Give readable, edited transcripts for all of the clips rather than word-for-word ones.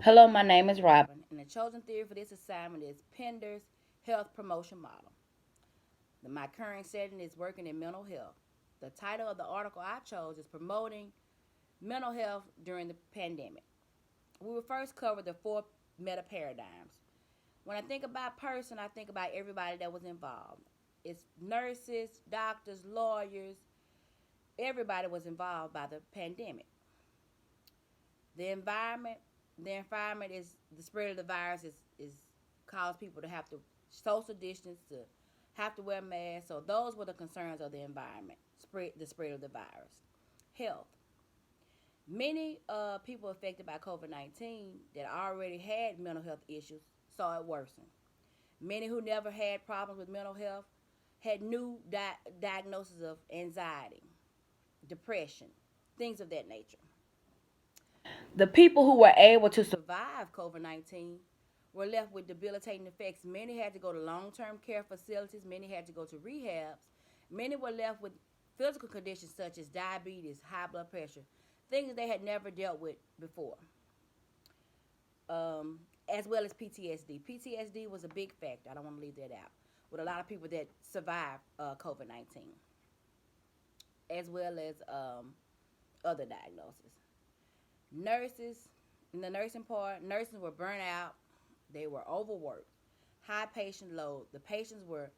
Hello, my name is Robin, and the chosen theory for this assignment is Pender's health promotion model. My current setting is working in mental health. The title of the article I chose is Promoting Mental Health During the Pandemic. We will first cover the four meta paradigms. When I think about person, I think about everybody that was involved. It's nurses, doctors, lawyers, everybody was involved by the pandemic. The environment, the environment is the spread of the virus is caused people to have to social distance, to have to wear masks. So those were the concerns of the environment, the spread of the virus. Health. Many people affected by COVID-19 that already had mental health issues saw it worsen. Many who never had problems with mental health had new diagnoses of anxiety, depression, things of that nature. The people who were able to survive COVID 19 were left with debilitating effects. Many had to go to long term care facilities, many had to go to rehabs, many were left with physical conditions such as diabetes, high blood pressure, things that they had never dealt with before, as well as PTSD. PTSD was a big factor. I don't want to leave that out. With a lot of people that survived COVID 19, as well as other diagnoses. Nurses, in the nursing part, nurses were burnt out. They were overworked, high patient load. The patients were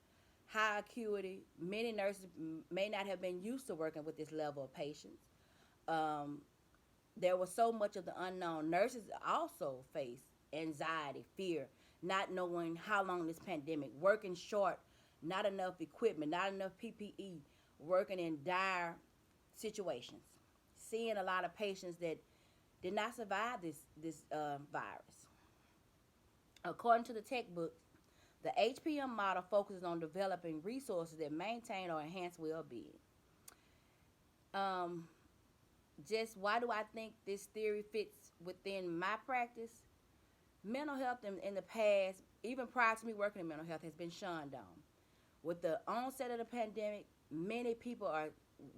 high acuity. Many nurses may not have been used to working with this level of patients. Um, there was so much of the unknown. Nurses also faced anxiety, fear, not knowing how long this pandemic, working short, not enough equipment, not enough PPE, working in dire situations, seeing a lot of patients that did not survive this virus. According to the textbook, the HPM model focuses on developing resources that maintain or enhance well-being. Um, just why do I think this theory fits within my practice? Mental health in the past, even prior to me working in mental health, has been shunned on. With the onset of the pandemic, many people are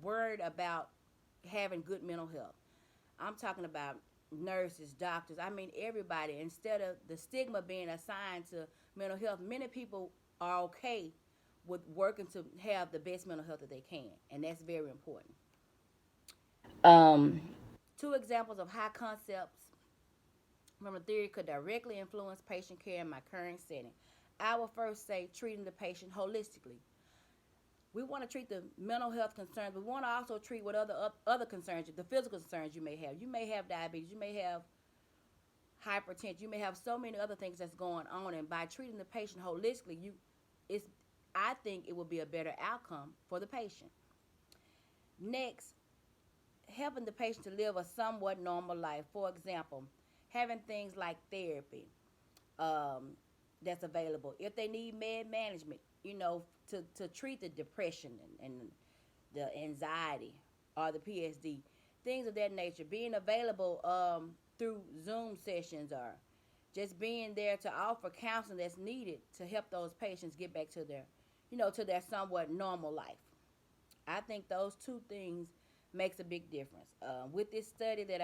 worried about having good mental health. I'm talking about nurses, doctors, I mean everybody. Instead of the stigma being assigned to mental health, many people are okay with working to have the best mental health that they can, and that's very important. Um, Two examples of how concepts from a theory could directly influence patient care in my current setting. I will first say treating the patient holistically. We want to treat the mental health concerns. We want to also treat what other concerns, the physical concerns you may have. You may have diabetes. You may have hypertension. You may have so many other things that's going on, and by treating the patient holistically, it's I think it will be a better outcome for the patient. Next, helping the patient to live a somewhat normal life. For example, having things like therapy um, that's available. If they need med management, to treat the depression and the anxiety or the PSD, things of that nature, being available through Zoom sessions or just being there to offer counseling that's needed to help those patients get back to their somewhat normal life. I think those two things makes a big difference. With this study that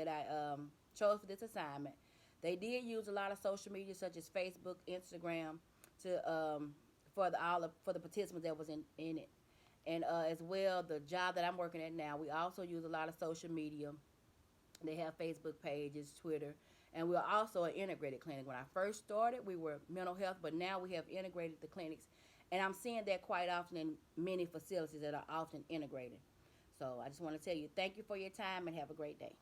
I chose for this assignment, they did use a lot of social media such as Facebook, Instagram, to for the participants that was in it, and as well the job that I'm working at now, we also use a lot of social media. They have Facebook pages, Twitter, and we're also an integrated clinic. When I first started, we were mental health, but now we have integrated the clinics, and I'm seeing that quite often in many facilities that are often integrated. So I just want to tell you, thank you for your time and have a great day.